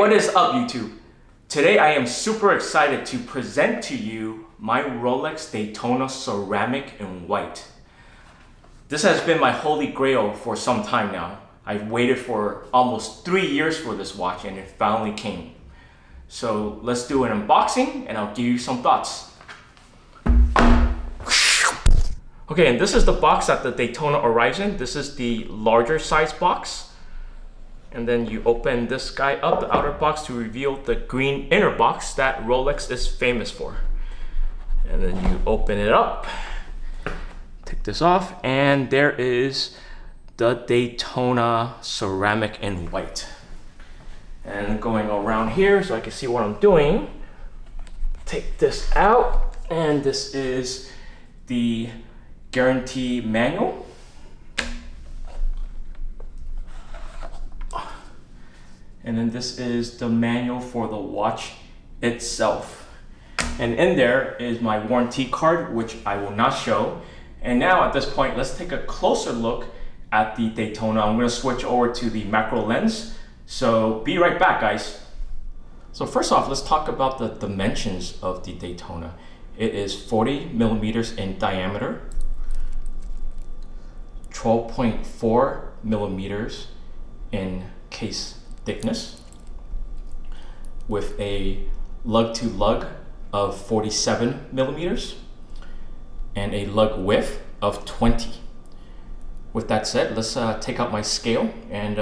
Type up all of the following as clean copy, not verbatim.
what is up, YouTube? Today I am super excited to present to you my Rolex Daytona Ceramic in white. This has been my holy grail for some time now. I've waited for almost 3 years for this watch and it finally came. So let's do an unboxing and I'll give you some thoughts. Okay, and this is the box that the Daytona arrives in. This is the larger size box. And then you open this guy up, the outer box, to reveal the green inner box that Rolex is famous for. And then you open it up, take this off, and there is the Daytona Ceramic in white. And going around here so I can see what I'm doing, take this out, and this is the guarantee manual. And then this is the manual for the watch itself. And in there is my warranty card, which I will not show. And now at this point, let's take a closer look at the Daytona. I'm gonna switch over to the macro lens. So be right back, guys. So first off, let's talk about the dimensions of the Daytona. It is 40 millimeters in diameter, 12.4 millimeters in case thickness, with a lug to lug of 47 millimeters and a lug width of 20. With that said, let's take out my scale and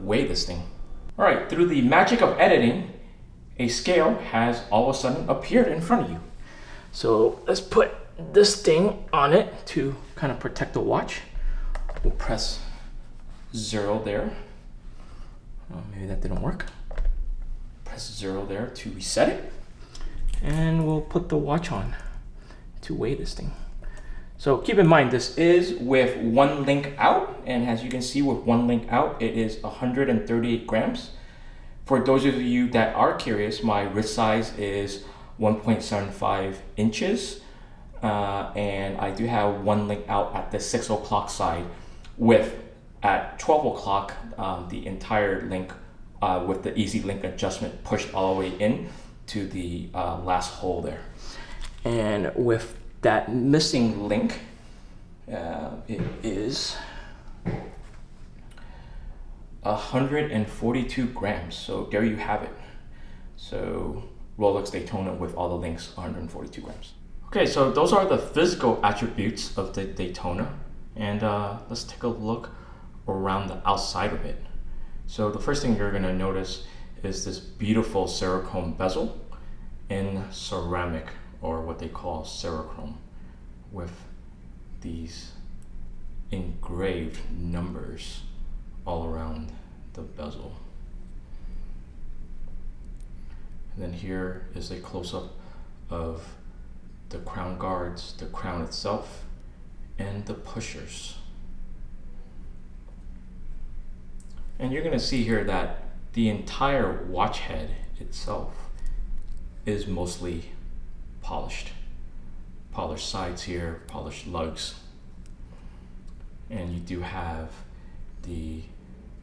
weigh this thing. All right, through the magic of editing, a scale has all of a sudden appeared in front of you. So let's put this thing on it to kind of protect the watch. We'll press 0 there. Oh, maybe that didn't work. Press 0 there to reset it. And we'll put the watch on to weigh this thing. So keep in mind, this is with one link out. And as you can see, with one link out, it is 138 grams. For those of you that are curious, my wrist size is 1.75 inches. And I do have one link out at the 6 o'clock side with at 12 o'clock, the entire link with the easy link adjustment pushed all the way in to the last hole there. And with that missing link, it is 142 grams. So there you have it. So Rolex Daytona with all the links, 142 grams. Okay, so those are the physical attributes of the Daytona. And let's take a look around the outside of it. So the first thing you're gonna notice is this beautiful Cerachrome bezel in ceramic, or what they call Cerachrome, with these engraved numbers all around the bezel. And then here is a close-up of the crown guards, the crown itself, and the pushers. And you're gonna see here that the entire watch head itself is mostly polished. Polished sides here, polished lugs. And you do have the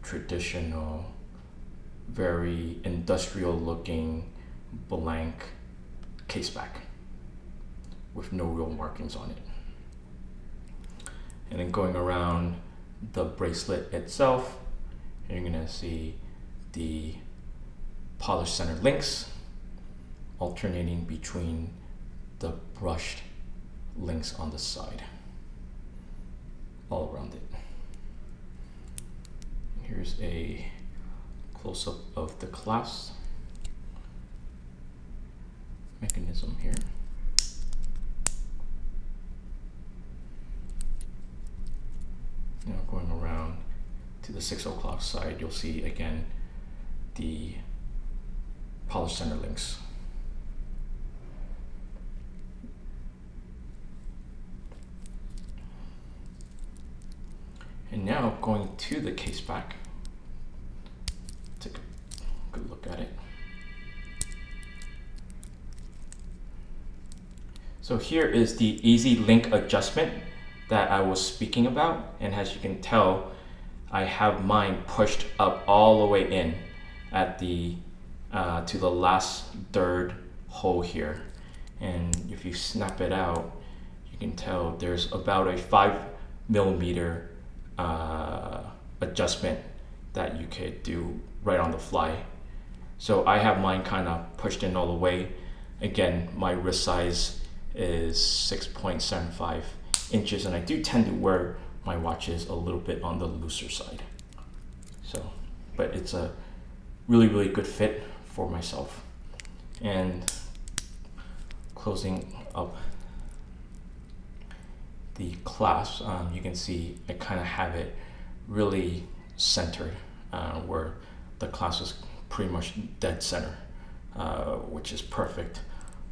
traditional, very industrial looking blank case back with no real markings on it. And then going around the bracelet itself, you're gonna see the polished center links alternating between the brushed links on the side, all around it. Here's a close-up of the clasp mechanism here. Now going around to the 6 o'clock side, you'll see again the polished center links. And now going to the case back, take a good look at it. So here is the easy link adjustment that I was speaking about, and as you can tell, I have mine pushed up all the way in at the to the last third hole here. And if you snap it out, you can tell there's about a 5 millimeter adjustment that you could do right on the fly. So I have mine kind of pushed in all the way. Again, my wrist size is 6.75 inches, and I do tend to wear my watches a little bit on the looser side. So, but it's a really, really good fit for myself. And closing up the clasp, you can see I kind of have it really centered, where the clasp is pretty much dead center, which is perfect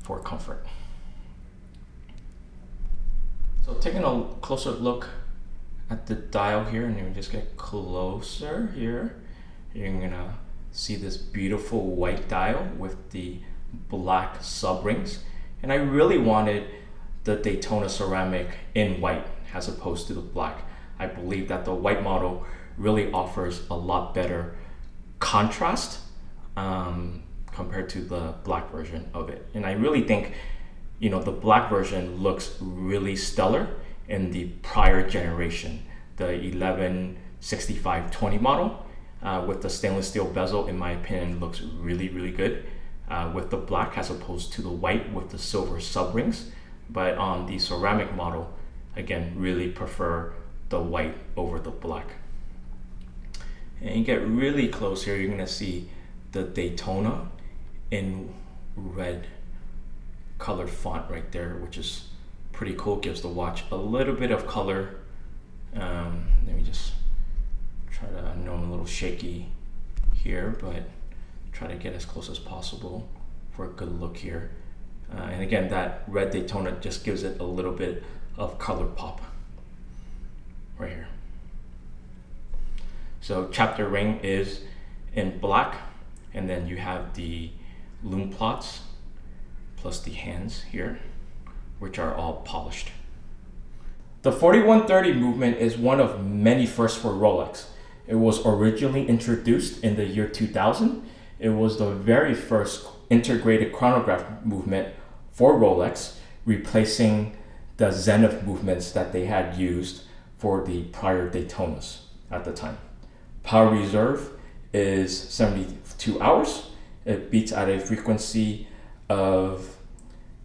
for comfort. So taking a closer look at the dial here, and you just get closer here, you're gonna see this beautiful white dial with the black sub rings. And I really wanted the Daytona Ceramic in white as opposed to the black. I believe that the white model really offers a lot better contrast compared to the black version of it. And I really think, you know, the black version looks really stellar in the prior generation, the 1165-20 model with the stainless steel bezel. In my opinion, looks really, really good with the black as opposed to the white with the silver sub rings. But on the ceramic model, again, really prefer the white over the black. And you get really close here, you're gonna see the Daytona in red colored font right there, which is pretty cool. Gives the watch a little bit of color. Let me just try to, I know I'm a little shaky here, but try to get as close as possible for a good look here. And again, that red Daytona just gives it a little bit of color pop right here. So chapter ring is in black, and then you have the lume plots plus the hands here, which are all polished. The 4130 movement is one of many firsts for Rolex. It was originally introduced in the year 2000. It was the very first integrated chronograph movement for Rolex, replacing the Zenith movements that they had used for the prior Daytonas at the time. Power reserve is 72 hours. It beats at a frequency of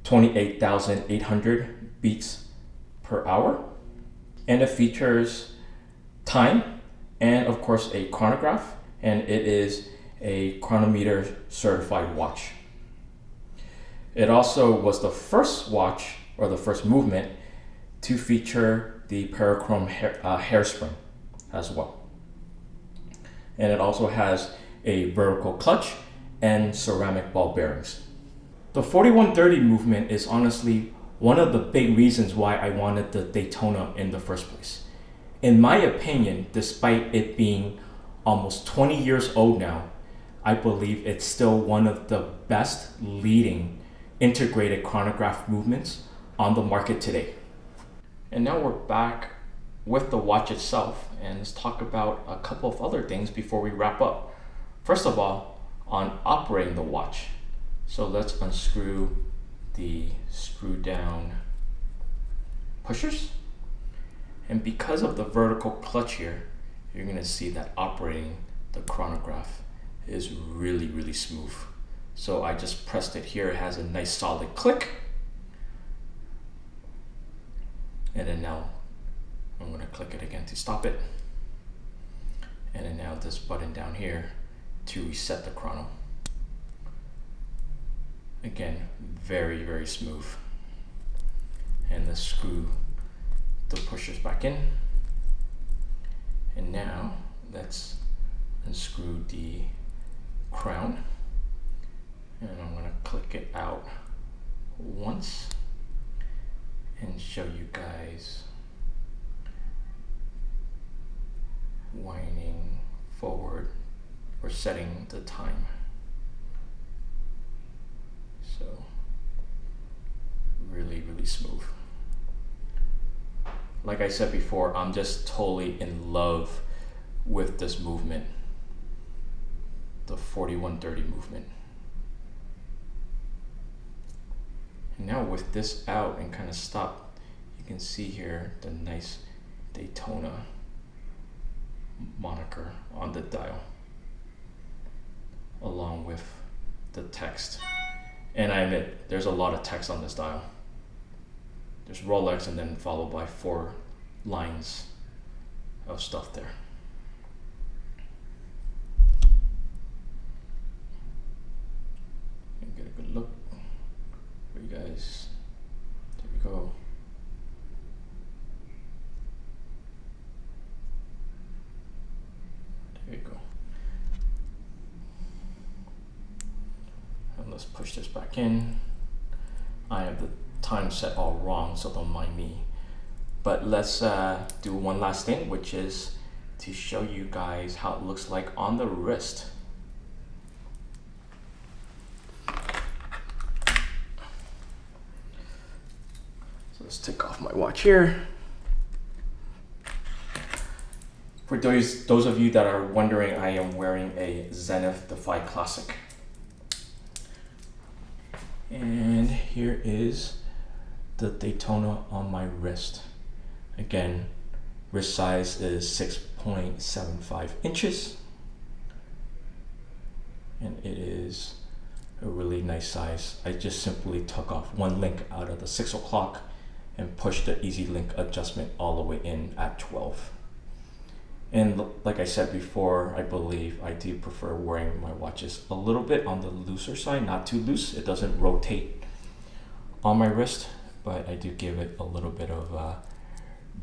28,800 beats per hour. And it features time and of course a chronograph, and it is a chronometer certified watch. It also was the first watch, or the first movement, to feature the parachrome hairspring as well. And it also has a vertical clutch and ceramic ball bearings. The 4130 movement is honestly one of the big reasons why I wanted the Daytona in the first place. In my opinion, despite it being almost 20 years old now, I believe it's still one of the best leading integrated chronograph movements on the market today. And now we're back with the watch itself, and let's talk about a couple of other things before we wrap up. First of all, on operating the watch. So let's unscrew the screw down pushers. And because of the vertical clutch here, you're gonna see that operating the chronograph is really, really smooth. So I just pressed it here. It has a nice solid click. And then now I'm gonna click it again to stop it. And then now this button down here to reset the chrono. Again, very, very smooth. And let's screw the pushers back in. And now let's unscrew the crown. And I'm gonna click it out once and show you guys winding forward or setting the time. So really, really smooth. Like I said before, I'm just totally in love with this movement, the 4130 movement. And now with this out and kind of stopped, you can see here the nice Daytona moniker on the dial, along with the text. And I admit, there's a lot of text on this dial. There's Rolex and then followed by 4 lines of stuff there. And get a good look for you guys. There we go. There you go. And let's push this back in. I have the time set all wrong, so don't mind me. But let's do one last thing, which is to show you guys how it looks like on the wrist. So let's take off my watch here. For those of you that are wondering, I am wearing a Zenith Defy Classic. And here is the Daytona on my wrist. Again, wrist size is 6.75 inches. And it is a really nice size. I just simply took off one link out of the 6 o'clock and pushed the easy link adjustment all the way in at 12. And like I said before, I believe I do prefer wearing my watches a little bit on the looser side, not too loose. It doesn't rotate on my wrist, but I do give it a little bit of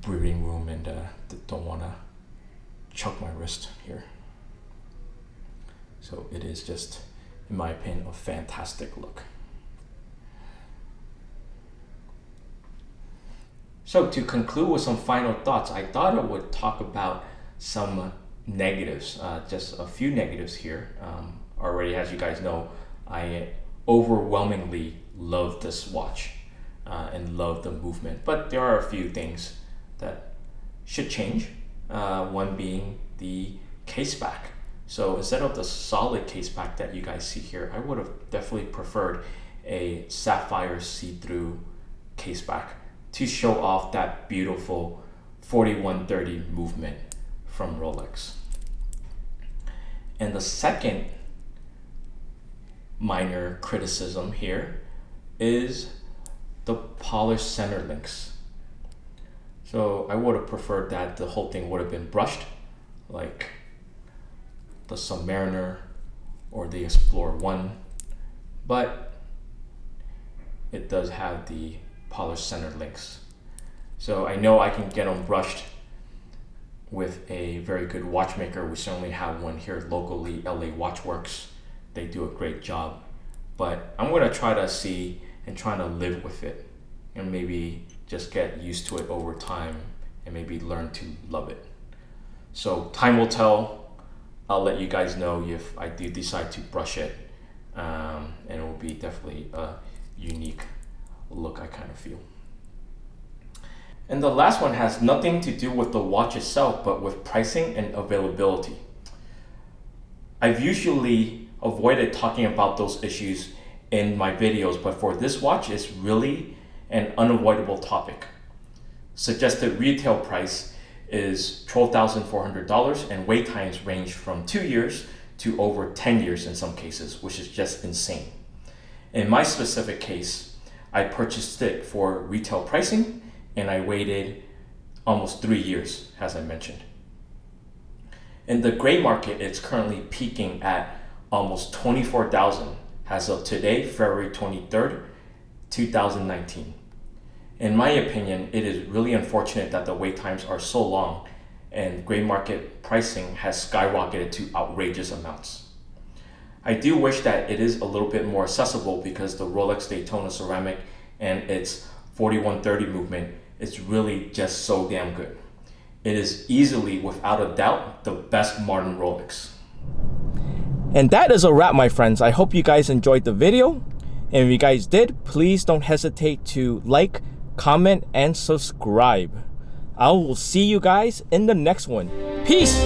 breathing room and don't want to choke my wrist here. So it is just, in my opinion, a fantastic look. So to conclude with some final thoughts, I thought I would talk about some negatives, just a few negatives here. Already, as you guys know, I overwhelmingly love this watch and love the movement, but there are a few things that should change. One being the case back. So instead of the solid case back that you guys see here, I would have definitely preferred a sapphire see-through case back to show off that beautiful 4130 movement from Rolex. And the second minor criticism here is the polished center links. So I would have preferred that the whole thing would have been brushed, like the Submariner or the Explorer 1, but it does have the polished center links. So I know I can get them brushed with a very good watchmaker. We certainly have one here locally, LA Watchworks. They do a great job, but I'm gonna try to see and try to live with it and maybe just get used to it over time and maybe learn to love it. So time will tell. I'll let you guys know if I do decide to brush it, and it will be definitely a unique look, I kind of feel. And the last one has nothing to do with the watch itself, but with pricing and availability. I've usually avoided talking about those issues in my videos, but for this watch, it's really an unavoidable topic. Suggested retail price is $12,400 and wait times range from 2 years to over 10 years in some cases, which is just insane. In my specific case, I purchased it for retail pricing and I waited almost 3 years, as I mentioned. In the gray market, it's currently peaking at almost $24,000 as of today, February 23rd, 2019. In my opinion, it is really unfortunate that the wait times are so long and gray market pricing has skyrocketed to outrageous amounts. I do wish that it is a little bit more accessible because the Rolex Daytona Ceramic and its 4130 movement is really just so damn good. It is easily, without a doubt, the best modern Rolex. And that is a wrap, my friends. I hope you guys enjoyed the video. And if you guys did, please don't hesitate to like, comment, and subscribe. I will see you guys in the next one. Peace!